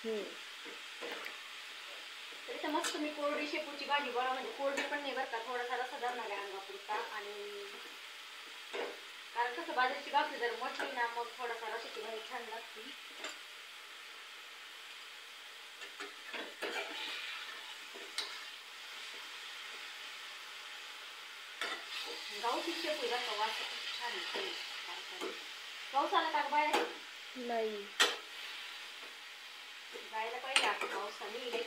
तर मस्त मी कोरडी शेपूची भाजी बघा, म्हणजे कोरडी पण नाही बरं का, थोडासा रसा धरणार आहे अंगापुरता. आणि कारण कसं बाजरीची भाकरी जर मोठी ना मग थोडासा रसाची भाजी छान लागते. गावठी शेपू बरं का, वास छान येतो. पाऊस आला का बाहेर? नाही, जायला पाहिजे आता पावसाने.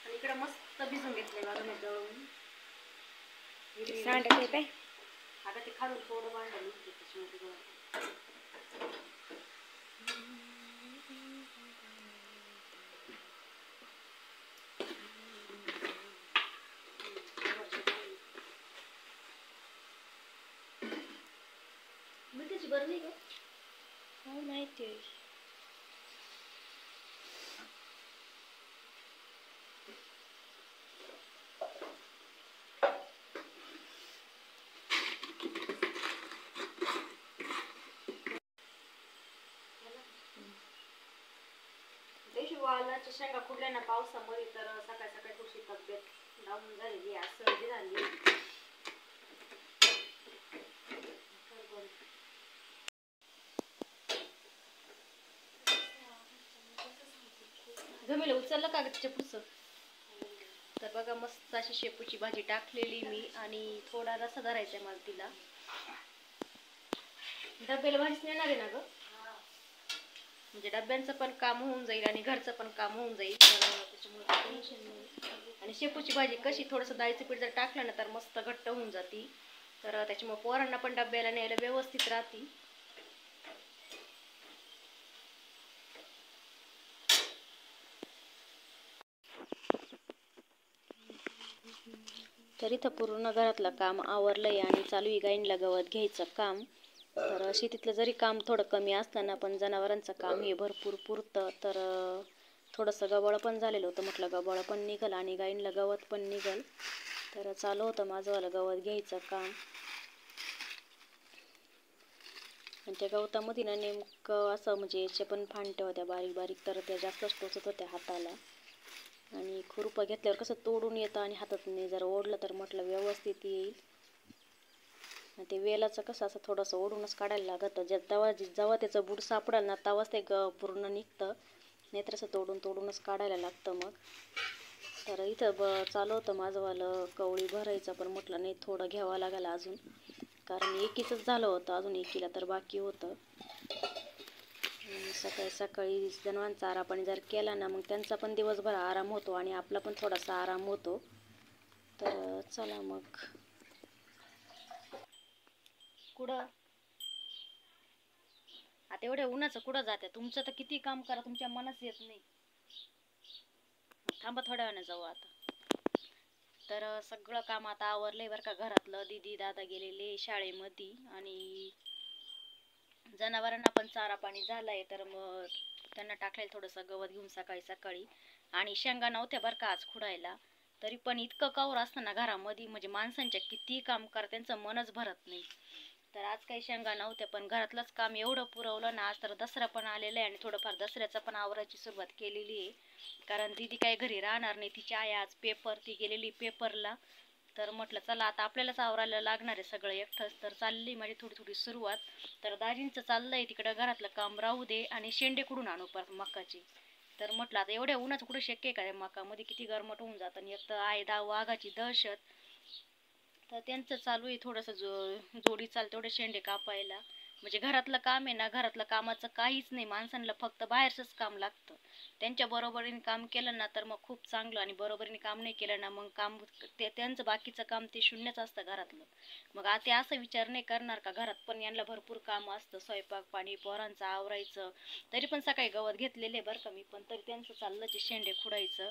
आणि इकडे मस्त भिजून घेतले बघा मी दळून. सांडते काय? आता ते खालून थोडं भांडण निघते त्याच्यामध्ये. मिठाची बरणी का? हो माहिती आहे. वालाच्या शेंगा खुडल्या ना पावसामध्ये तर सकाळी सकाळी थोडीशी तब्येत डाऊन झालेली आहे, सर्दी झाली. जमेल उचललं का त्याच्या पुढचं. तर बघा मस्त अशी शेपूची भाजी टाकलेली मी, आणि थोडा रसा धरायचा आहे मला तिला. डब्याला भाजीच नेणार आहे ना ग, म्हणजे डब्यांचं पण काम होऊन जाईल आणि घरचं पण काम होऊन जाईल, तर त्याच्यामुळे टेन्शन नाही. आणि शेपूची भाजी कशी थोडंसं डाळीचं पीठ जर टाकलं ना तर मस्त घट्ट होऊन जाते, तर त्याच्यामुळे पोरांना पण डब्याला न्यायला व्यवस्थित राहते. तर इथं पूर्ण घरातलं काम आवरलंय आणि चालू आहे गाईंला गवत घ्यायचं काम. तर शेतीतलं जरी काम थोडं कमी असलं ना, पण जनावरांचं काम हे भरपूर पुरतं. तर थोडंसं गबाळ पण झालेलं होतं, म्हटलं गबाळ पण निघल आणि गाईंला गवत पण निघल. तर चालू होतं माझंवालं गवत घ्यायचं काम. आणि त्या गवतामध्ये ना नेमकं असं म्हणजे याच्या पण फांट्या होत्या बारीक बारीक, तर त्या जास्तच टोचत होत्या हाताला. आणि खुरपं घेतल्यावर कसं तोडून येतं आणि हातात नाही जर ओढलं तर म्हटलं व्यवस्थित येईल. आणि ते वेलाचं कसं असं थोडंसं ओढूनच काढायला लागतं, जेव्हा त्याचं बूड सापडेल ना तेव्हाच ते पूर्ण निघतं, नाहीतर असं तोडूनच काढायला लागतं मग. तर इथं चालू होतं माझंवालं कवळी भरायचं, पण म्हटलं नाही थोडं घ्यावं लागेल अजून, कारण एकीचंच झालं होतं, अजून एकीला तर बाकी होतं. सकाळी सकाळी जनावरांचा चारा पाणी जर केला ना मग त्यांचा पण दिवसभर आराम होतो आणि आपला पण थोडासा आराम होतो. तर चला मग. कुठं आता एवढ्या उन्हाचं कुठं जाते, तुमचं तर किती काम करा तुमच्या मनाच येत नाही. थांबा थोड्या वेळाने जाऊ आता. तर सगळं काम आता आवरलंय बरं का घरातलं. दीदी दादा गेलेले शाळेमध्ये आणि जनावरांना पण चारा पाणी झालाय, तर मग त्यांना टाकायला थोडंसं गवत घेऊन सकाळी सकाळी. आणि शेंगा नव्हत्या बरं का आज खुडायला, तरी पण इतकं कावर असतं ना घरामध्ये, म्हणजे माणसांच्या किती काम करा त्यांचं मनच भरत नाही. तर आज काही शेंगा नव्हत्या, पण घरातलंच काम एवढं पुरवलं ना. आज तर दसरा पण आलेला आहे आणि थोडंफार दसऱ्याचा पण आवरायची सुरुवात केलेली आहे, कारण दीदी काही घरी राहणार नाही, तिची आई आज पेपर, ती गेलेली पेपरला. तर म्हटलं चला आता आपल्यालाच आवरायला लागणार आहे सगळं एकटंच, तर चालली माझी थोडी थोडी सुरुवात. तर दाजींचं चाललंय तिकडं घरातलं काम राहू दे आणि शेंडे कुठून आणू परत मकाची. तर म्हटलं आता एवढ्या उन्हाचं कुठं शक्य आहे का मकामध्ये, किती गरमट होऊन जातं, आणि एक तर आहे वाघाची दहशत. तर त्यांचं चालू आहे थोडंसं जोडी चाल तेवढे शेंडे कापायला. म्हणजे घरातलं काम आहे ना, घरातलं कामाचं काहीच नाही, माणसांना फक्त बाहेरचंच काम लागतं. त्यांच्या बरोबरीने काम केलं ना तर मग खूप चांगलं, आणि बरोबरीने काम नाही केलं ना मग काम त्यांचं बाकीचं काम ते शून्यच असतं घरातलं. मग आता ते असं विचार नाही करणार का घरात पण यांना भरपूर काम असतं, स्वयंपाक पाणी पोरांचं आवरायचं. तरी पण सकाळी गवत घेतलेले बरं का मी, पण तरी त्यांचं चाललंच शेंडे खुडायचं.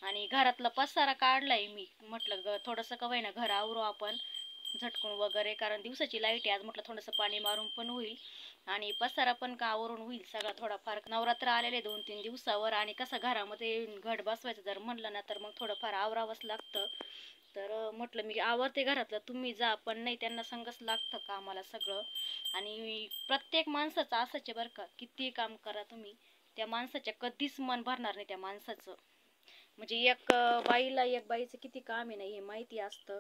आणि घरातला पसारा काढलाय मी, म्हटलं थोडंसं कवाय ना घर आवरू आपण झटकून वगैरे, कारण दिवसाची लाईट आहे आज, म्हटलं थोडंसं पाणी मारून पण होईल आणि पसारा पण का आवरून होईल सगळा थोडाफार. नवरात्र आलेले 2-3 दिवसावर, आणि कसं घरामध्ये घट बसवायचं जर म्हणलं ना तर मग थोडंफार आवरावंच लागतं. तर म्हटलं मी आवरते घरातलं, तुम्ही जा. पण नाही, त्यांना संगच लागतं कामाला सगळं. आणि प्रत्येक माणसाचं असंच आहे बरं का, किती काम करा तुम्ही, त्या माणसाच्या कधीच मन भरणार नाही त्या माणसाचं. म्हणजे एक बाईला एक बाईचं किती काम आहे ना हे माहिती असतं,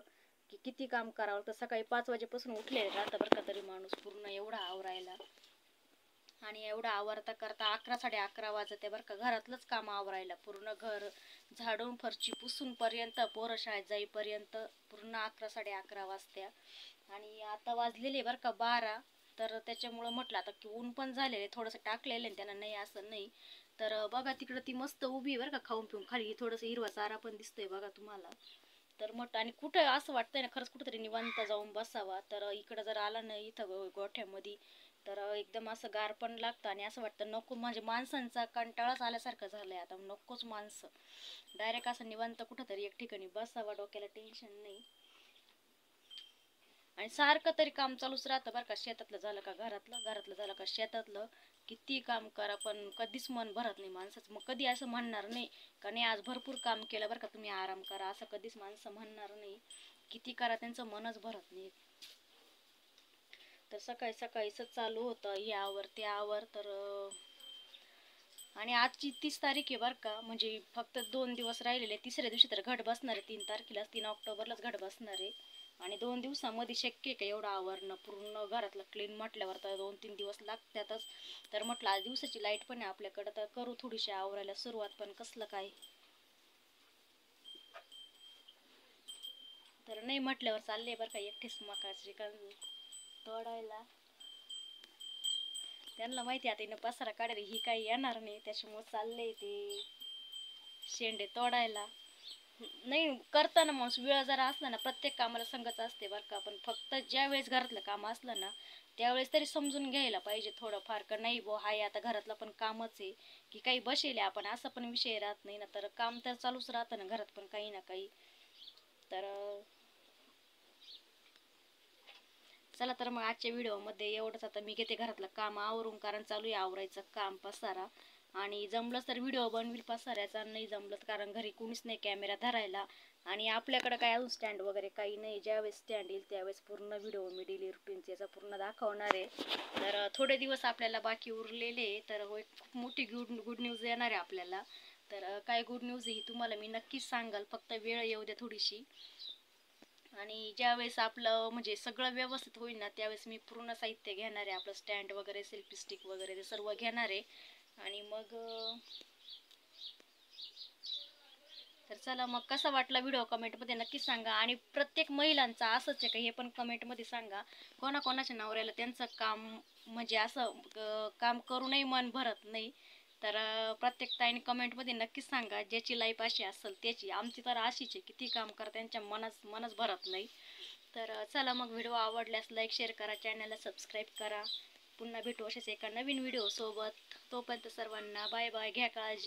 की किती काम करावं. तर सकाळी 5 वाजेपासून उठले राहतं बरं का तरी माणूस पूर्ण एवढा आवरायला. आणि एवढं आवरता करता 11 11:30 वाजते बरं का घरातलंच काम आवरायला. पूर्ण घर झाडून फरची पुसून पर्यंत, पोरं शाळेत जाईपर्यंत पूर्ण 11 11:30 वाजत्या. आणि आता वाजलेले बरं का 12. तर त्याच्यामुळं म्हटलं आता की ऊन पण झालेलं आहे, थोडंसं टाकलेलं आहे त्यांना, नाही असं नाही. तर बघा तिकडं ती मस्त उभी आहे बरं का, खाऊन पिऊन. खाली थोडंसं हिरवा चारा पण दिसतोय बघा तुम्हाला. तर म्हटलं आणि कुठं असं वाटतंय ना खरंच कुठंतरी निवांत जाऊन बसावा. तर इकडं जर आला ना इथं गोठ्यामध्ये, तर एकदम असं गार पण लागतं आणि असं वाटतं नको, म्हणजे माणसांचा कंटाळाच आल्यासारखं झालंय आता, नकोच माणसं. डायरेक्ट असं निवांत कुठंतरी एक ठिकाणी बसावा, डोक्याला टेन्शन नाही. आणि सारखं तरी काम चालूच राहतं बरं का, शेतातलं झालं का घरातलं, घरातलं झालं का शेतातलं. किती काम करा पण कधीच मन भरत नाही माणसाचं. मग कधी असं म्हणणार नाही का नाही आज भरपूर काम केलं बरं का, तुम्ही आराम करा, असं कधीच माणसं म्हणणार नाही. किती करा त्यांचं मनच भरत नाही. तर सकाळी सकाळीच चालू होतं हे आवर ते आवर. तर आणि आजची 30 तारीख आहे बरं का, म्हणजे फक्त 2 दिवस राहिलेले. तिसऱ्या दिवशी तर घट बसणार आहे, 3 तारखेला, 3 ऑक्टोबरलाच घट बसणार आहे. आणि 2 दिवसामध्ये शक्य आहे का एवढं आवरणं पूर्ण घरातलं क्लीन म्हटल्यावर, तर 2-3 दिवस लागतातच. तर म्हटलं आज दिवसाची लाईट पण आहे आपल्याकडं, तर करू थोडीशी आवरायला सुरुवात. पण कसलं काय, तर नाही म्हटल्यावर चालले बरं का एकटीच मकाची तोडायला. त्यांना माहिती आता हिनं पसारा काढायला ही काही येणार नाही, त्याच्यामुळे चाललंय ते शेंडे तोडायला. नाही करताना माणूस वेळ जरा असला ना, प्रत्येक कामाला संगत असते बरं का. पण फक्त ज्या वेळेस घरातलं काम असलं ना त्यावेळेस तरी समजून घ्यायला पाहिजे थोडंफार, का नाही बो हाय आता घरातलं पण कामच आहे, की काही बसेल आपण असं पण विषय राहत नाही ना. तर काम तर चालूच राहतं ना घरात पण काही ना काही. तर चला, तर मग आजच्या व्हिडिओमध्ये एवढंच. आता मी घेते घरातलं काम आवरून, कारण चालू आहे आवरायचं काम, पसारा. आणि जमलंच तर व्हिडिओ बनविल पसाऱ्याचा, नाही जमलं कारण घरी कोणीच नाही कॅमेरा धरायला. आणि आपल्याकडं काय अजून स्टँड वगैरे काही नाही. ज्यावेळेस स्टँड येईल त्यावेळेस पूर्ण व्हिडिओ मी डेली रुटीनचे याचा पूर्ण दाखवणार आहे. तर थोडे दिवस आपल्याला बाकी उरलेले, तर खूप मोठी गुड न्यूज येणार आहे आपल्याला. तर काय गुड न्यूज ही तुम्हाला मी नक्कीच सांगाल, फक्त वेळ येऊ द्या थोडीशी. आणि ज्यावेळेस आपलं म्हणजे सगळं व्यवस्थित होईल ना त्यावेळेस मी पूर्ण साहित्य घेणार आहे, आपलं स्टँड वगैरे, सेल्फी स्टिक वगैरे ते सर्व घेणार आहे. आणि मग तर चला मग, कसा वाटला व्हिडिओ कमेंटमध्ये नक्की सांगा. आणि प्रत्येक महिलांचं असंच आहे का हे पण कमेंटमध्ये सांगा, कोणाकोणाच्या नवऱ्याला त्यांचं काम म्हणजे असं काम करूनही मन भरत नाही. तर प्रत्येक ताईने कमेंटमध्ये नक्कीच सांगा, ज्याची लाईफ अशी असेल त्याची. आमची तर अशीच आहे, किती काम करा त्यांच्या मनच भरत नाही. तर चला मग, व्हिडिओ आवडल्यास लाईक शेअर करा, चॅनलला सबस्क्राईब करा. पुन्हा भेटू असेच एका नवीन व्हिडिओ सोबत. तोपर्यंत सर्वांना बाय बाय, घ्या काळजी.